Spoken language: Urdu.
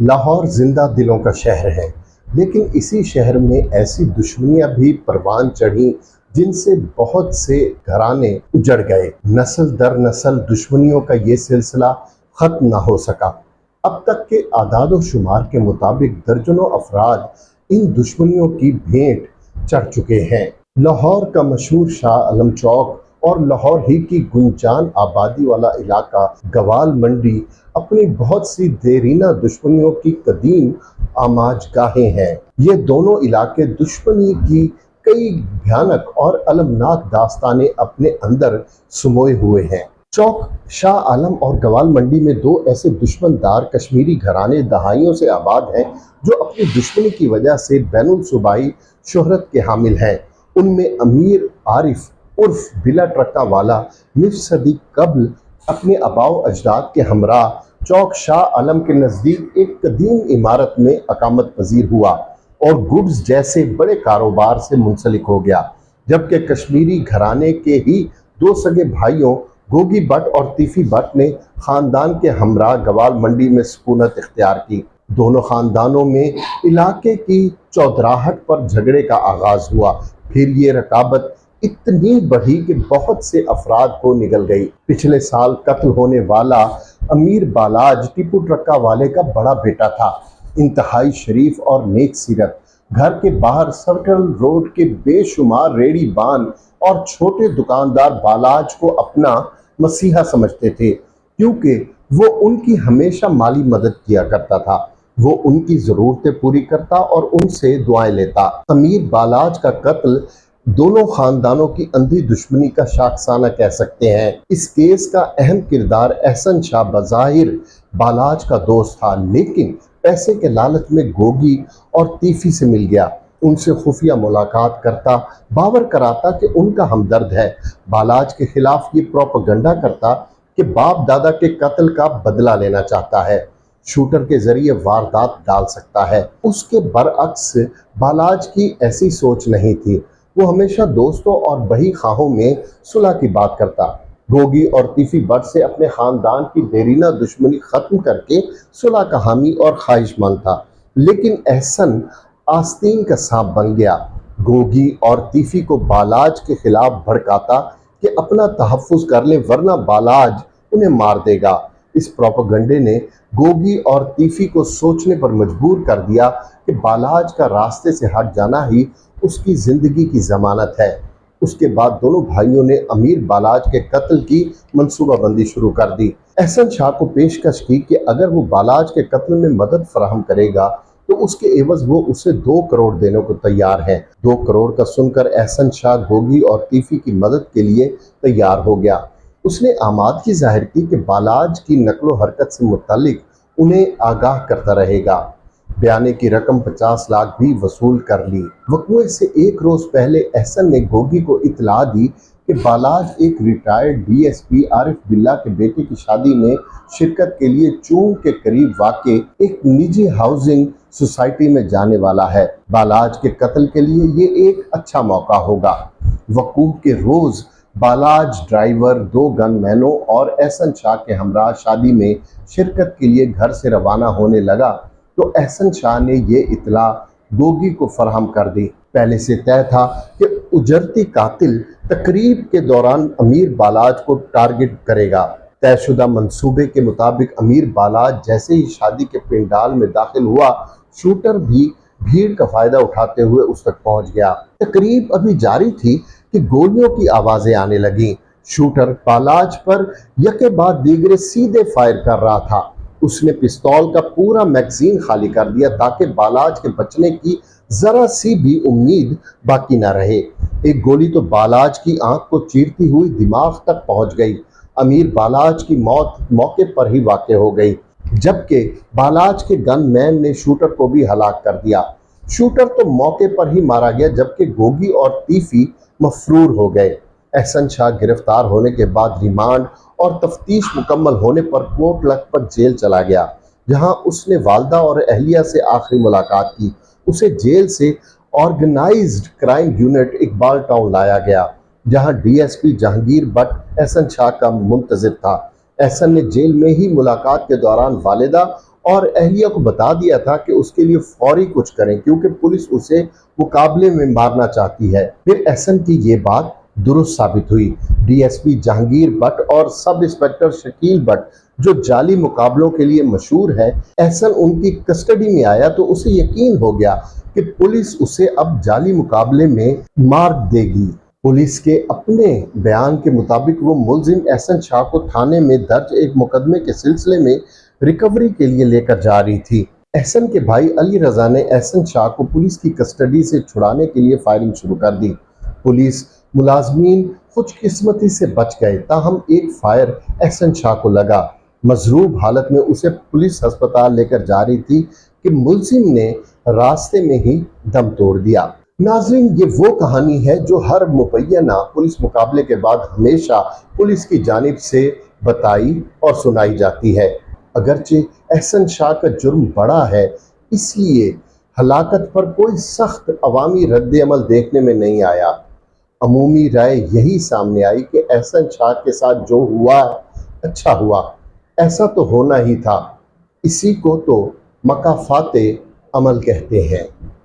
لاہور زندہ دلوں کا شہر ہے، لیکن اسی شہر میں ایسی دشمنیاں بھی پروان چڑھیں جن سے بہت سے گھرانے اجڑ گئے۔ نسل در نسل دشمنیوں کا یہ سلسلہ ختم نہ ہو سکا۔ اب تک کے اعداد و شمار کے مطابق درجنوں افراد ان دشمنیوں کی بھینٹ چڑھ چکے ہیں۔ لاہور کا مشہور شاہ عالم چوک اور لاہور ہی کی گنجان آبادی والا علاقہ گوال منڈی اپنی بہت سی دیرینہ دشمنیوں کی قدیم آماج گاہیں ہیں۔ یہ دونوں علاقے دشمنی کی کئی بھیانک اور المناک داستانیں اپنے اندر سموئے ہوئے ہیں۔ چوک شاہ عالم اور گوال منڈی میں دو ایسے دشمن دار کشمیری گھرانے دہائیوں سے آباد ہیں جو اپنی دشمنی کی وجہ سے بین الصوبائی شہرت کے حامل ہیں۔ ان میں امیر عارف عرف بلا ٹرکا والا نصف صدی قبل اپنے آباء و اجداد کے ہمراہ چوک شاہ عالم کے نزدیک ایک قدیم عمارت میں اقامت پذیر ہوا اور گڈز جیسے بڑے کاروبار سے منسلک ہو گیا، جبکہ کشمیری گھرانے کے ہی دو سگے بھائیوں گوگی بٹ اور تیفی بٹ نے خاندان کے ہمراہ گوال منڈی میں سکونت اختیار کی۔ دونوں خاندانوں میں علاقے کی چودراہٹ پر جھگڑے کا آغاز ہوا، پھر یہ رکابت اتنی بڑھی کہ بہت سے افراد کو نگل گئی۔ پچھلے سال قتل ہونے والا امیر بالاج ٹیپو ٹرکا والے کا بڑا بیٹا تھا، انتہائی شریف اور نیک سیرت۔ گھر کے باہر سرکل روڈ کے بے شمار ریڑھی بان اور چھوٹے دکاندار بالاج کو اپنا مسیحا سمجھتے تھے، کیونکہ وہ ان کی ہمیشہ مالی مدد کیا کرتا تھا۔ وہ ان کی ضرورتیں پوری کرتا اور ان سے دعائیں لیتا۔ امیر بالاج کا قتل دونوں خاندانوں کی اندھی دشمنی کا شاخسانہ کہہ سکتے ہیں۔ اس کیس کا اہم کردار احسن شاہ بظاہر بالاج کا دوست تھا، لیکن پیسے کے لالچ میں گوگی اور تیفی سے مل گیا۔ ان سے خفیہ ملاقات کرتا، باور کراتا کہ ان کا ہمدرد ہے، بالاج کے خلاف یہ پروپیگنڈا کرتا کہ باپ دادا کے قتل کا بدلہ لینا چاہتا ہے، شوٹر کے ذریعے واردات ڈال سکتا ہے۔ اس کے برعکس بالاج کی ایسی سوچ نہیں تھی، وہ ہمیشہ دوستوں اور بہی خواہوں میں صلح کی بات کرتا، گوگی اور تیفی بٹ سے اپنے خاندان کی دیرینہ دشمنی ختم کر کے صلح کا حامی اور خواہش مند تھا۔ لیکن احسن آستین کا سانپ بن گیا، گوگی اور تیفی کو بالاج کے خلاف بھڑکاتا کہ اپنا تحفظ کر لیں ورنہ بالاج انہیں مار دے گا۔ اس پروپیگنڈے نے گوگی اور تیفی کو سوچنے پر مجبور کر دیا کہ بالاج کا راستے سے ہٹ جانا ہی اس کی زندگی کی ضمانت ہے۔ اس کے بعد دونوں بھائیوں نے امیر بالاج کے قتل کی منصوبہ بندی شروع کر دی۔ احسن شاہ کو پیشکش کی کہ اگر وہ بالاج کے قتل میں مدد فراہم کرے گا تو اس کے عوض وہ اسے 2 کروڑ دینے کو تیار ہیں۔ 2 کروڑ کا سن کر احسن شاہ گوگی اور تیفی کی مدد کے لیے تیار ہو گیا۔ اس نے آمادگی ظاہر کی کہ بالاج کی نقل و حرکت سے متعلق انہیں آگاہ کرتا رہے گا۔ بیانے کی رقم 50 لاکھ بھی وصول کر لی۔ وقوعے سے 1 روز پہلے احسن نے گوگی کو اطلاع دی کہ بالاج ایک ریٹائرڈ ڈی ایس پی عارف بلّہ کے بیٹے کی شادی میں شرکت کے لیے چونگ کے قریب واقع ایک نجی ہاؤسنگ سوسائٹی میں جانے والا ہے۔ بالاج کے قتل کے لیے یہ ایک اچھا موقع ہوگا۔ وقوع کے روز بالاج ڈرائیور، 2 گن مینوں اور احسن شاہ کے ہمراہ شادی میں شرکت کے لیے گھر سے روانہ ہونے لگا تو احسن شاہ نے یہ اطلاع گوگی کو فراہم کر دی۔ پہلے سے طے تھا کہ اجرتی قاتل تقریب کے دوران امیر بالاج کو ٹارگٹ کرے گا۔ طے شدہ منصوبے کے مطابق امیر بالاج جیسے ہی شادی کے پنڈال میں داخل ہوا، شوٹر بھی بھیڑ کا فائدہ اٹھاتے ہوئے اس تک پہنچ گیا۔ تقریب ابھی جاری تھی کہ گولیوں کی آوازیں آنے لگیں۔ شوٹر بالاج پر یکے بعد دیگرے سیدھے فائر کر رہا تھا۔ اس نے پستول کا پورا میگزین خالی کر دیا تاکہ بالاج کے بچنے کی ذرا سی بھی امید باقی نہ رہے۔ ایک گولی تو بالاج کی آنکھ کو چیرتی ہوئی دماغ تک پہنچ گئی۔ امیر بالاج کی موت موقع پر ہی واقع ہو گئی، جبکہ بالاج کے گن مین نے شوٹر کو بھی ہلاک کر دیا۔ شوٹر تو موقع پر ہی مارا گیا، جبکہ گوگی اور تیفی مفرور ہو گئے۔ احسن شاہ گرفتار ہونے کے بعد ریمانڈ اور تفتیش مکمل ہونے پر کوٹ لکھپت جیل چلا گیا، جہاں اس نے والدہ اور اہلیہ سے آخری ملاقات کی۔ اسے جیل سے organized crime unit Iqbal Town لایا گیا، جہاں D S P Jahangir Butt Ahsan Shah کا منتظر تھا۔ احسن نے جیل میں ہی ملاقات کے دوران والدہ اور اہلیہ کو بتا دیا تھا کہ اس کے لیے فوری کچھ کریں کیونکہ پولیس اسے مقابلے میں مارنا چاہتی ہے۔ پھر احسن کی یہ بات درست ثابت ہوئی۔ D S P Jahangir but اور سب انسپکٹر شکیل بٹ جو جعلی مقابلوں کے لیے مشہور ہے، احسن ان کی کسٹڈی میں آیا تو اسے یقین ہو گیا کہ پولیس اسے اب جعلی مقابلے میں مار دے گی۔ پولیس کے اپنے بیان کے مطابق وہ ملزم احسن شاہ کو تھانے میں درج ایک مقدمے کے سلسلے میں ریکوری کے لیے لے کر جا رہی تھی۔ احسن کے بھائی علی رضا نے احسن شاہ کو پولیس کی کسٹڈی سے چھڑانے کے لیے فائرنگ شروع کر دی۔ پولیس ملازمین خوش قسمتی سے بچ گئے، تاہم ایک فائر احسن شاہ کو لگا۔ مضروب حالت میں اسے پولیس ہسپتال لے کر جا رہی تھی کہ ملزم نے راستے میں ہی دم توڑ دیا۔ ناظرین، یہ وہ کہانی ہے جو ہر مبینہ پولیس مقابلے کے بعد ہمیشہ پولیس کی جانب سے بتائی اور سنائی جاتی ہے۔ اگرچہ احسن شاہ کا جرم بڑا ہے، اس لیے ہلاکت پر کوئی سخت عوامی رد عمل دیکھنے میں نہیں آیا۔ عمومی رائے یہی سامنے آئی کہ احسن شاہ کے ساتھ جو ہوا اچھا ہوا، ایسا تو ہونا ہی تھا، اسی کو تو مکافات عمل کہتے ہیں۔